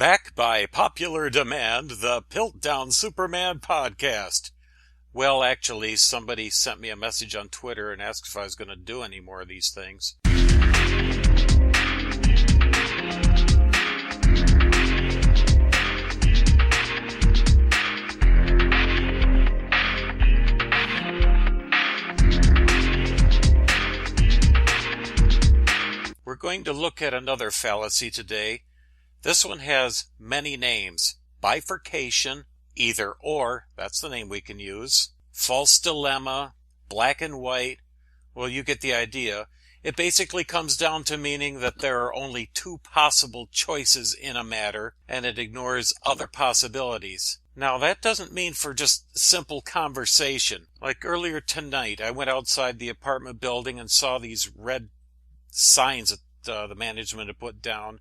Back by popular demand, the Piltdown Superman podcast. Well, actually, somebody sent me a message on Twitter and asked if I was going to do any more of these things. We're going to look at another fallacy today. This one has many names. Bifurcation, either or, that's the name we can use. False dilemma, black and white. Well, you get the idea. It basically comes down to meaning that there are only two possible choices in a matter, and it ignores other possibilities. Now, that doesn't mean for just simple conversation. Like earlier tonight, I went outside the apartment building and saw these red signs that the management had put down.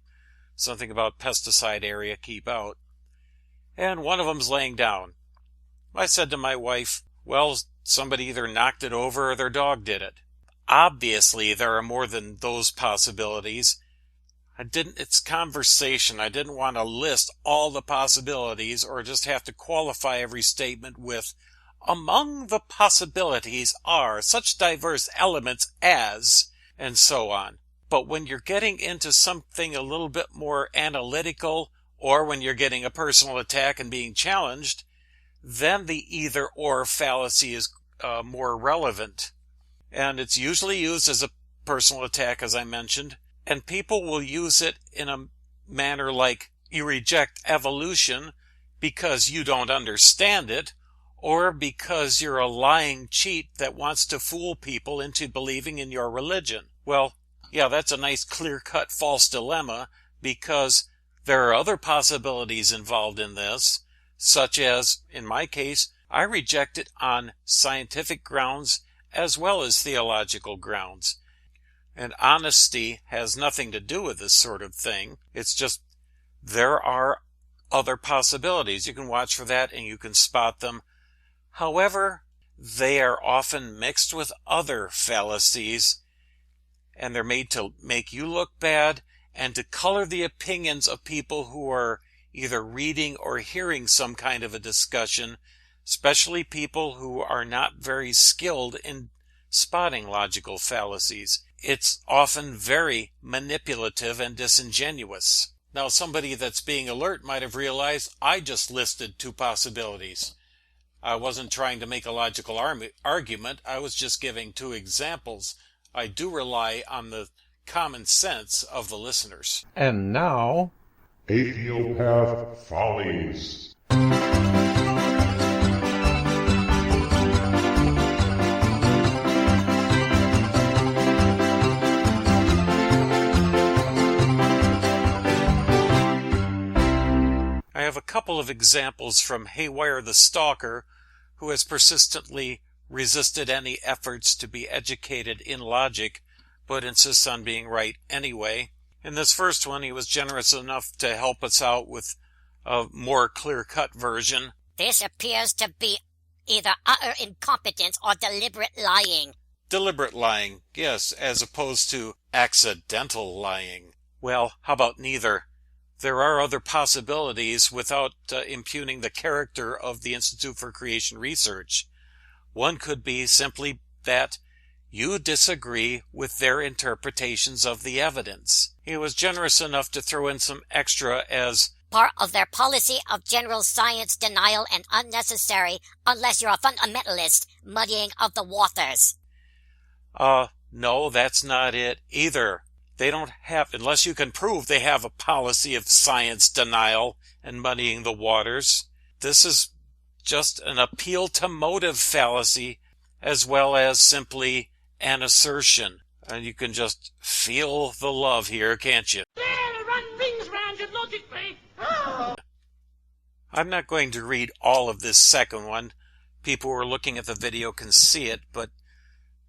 Something about pesticide area, keep out. And one of them's laying down. I said to my wife, well, somebody either knocked it over or their dog did it. Obviously, there are more than those possibilities. It's conversation. I didn't want to list all the possibilities or just have to qualify every statement with, among the possibilities are such diverse elements as, and so on. But when you're getting into something a little bit more analytical, or when you're getting a personal attack and being challenged, then the either-or fallacy is more relevant. And it's usually used as a personal attack, as I mentioned, and people will use it in a manner like, you reject evolution because you don't understand it, or because you're a lying cheat that wants to fool people into believing in your religion. Well, yeah, that's a nice clear-cut false dilemma, because there are other possibilities involved in this, such as, in my case, I reject it on scientific grounds as well as theological grounds. And honesty has nothing to do with this sort of thing. It's just there are other possibilities. You can watch for that and you can spot them. However, they are often mixed with other fallacies, and they're made to make you look bad and to color the opinions of people who are either reading or hearing some kind of a discussion, especially people who are not very skilled in spotting logical fallacies. It's often very manipulative and disingenuous. Now, somebody that's being alert might have realized I just listed two possibilities. I wasn't trying to make a logical argument. I was just giving two examples. I do rely on the common sense of the listeners. And now, Atheopath Follies. I have a couple of examples from Haywire the Stalker, who has persistently resisted any efforts to be educated in logic, but insists on being right anyway. In this first one, he was generous enough to help us out with a more clear-cut version. This appears to be either utter incompetence or deliberate lying. Deliberate lying, yes, as opposed to accidental lying. Well, how about neither? There are other possibilities without impugning the character of the Institute for Creation Research. One could be simply that you disagree with their interpretations of the evidence. He was generous enough to throw in some extra as part of their policy of general science denial and unnecessary unless you're a fundamentalist, muddying of the waters. No, that's not it either. They don't have, unless you can prove they have a policy of science denial and muddying the waters. This is just an appeal to motive fallacy as well as simply an assertion. And you can just feel the love here, can't you? There, run rings round you logically. I'm not going to read all of this second one. People who are looking at the video can see it, but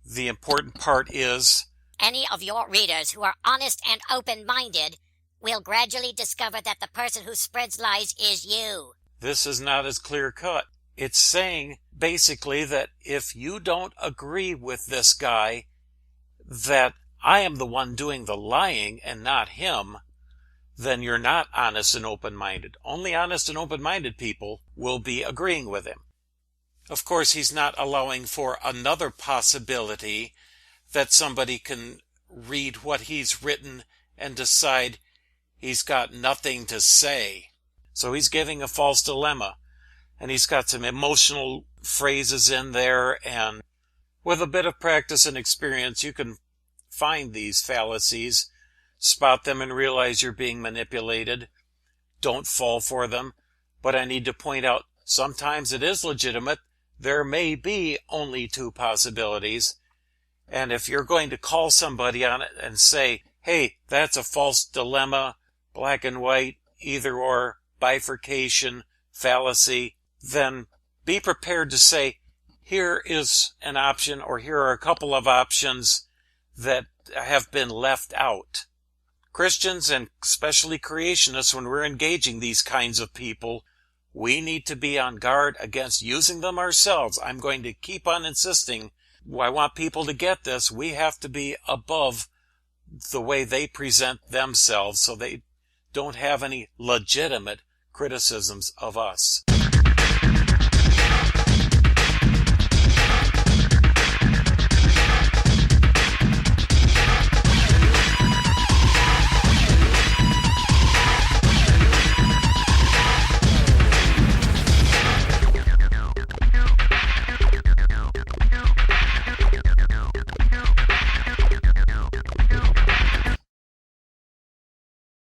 the important part is any of your readers who are honest and open-minded will gradually discover that the person who spreads lies is you. This is not as clear-cut. It's saying, basically, that if you don't agree with this guy, that I am the one doing the lying and not him, then you're not honest and open-minded. Only honest and open-minded people will be agreeing with him. Of course, he's not allowing for another possibility that somebody can read what he's written and decide he's got nothing to say. So he's giving a false dilemma, and he's got some emotional phrases in there, and with a bit of practice and experience, you can find these fallacies, spot them, and realize you're being manipulated. Don't fall for them. But I need to point out, sometimes it is legitimate. There may be only two possibilities. And if you're going to call somebody on it and say, hey, that's a false dilemma, black and white, either or, bifurcation, fallacy, then be prepared to say, here is an option, or here are a couple of options that have been left out. Christians, and especially creationists, when we're engaging these kinds of people, we need to be on guard against using them ourselves. I'm going to keep on insisting. I want people to get this. We have to be above the way they present themselves so they don't have any legitimate criticisms of us.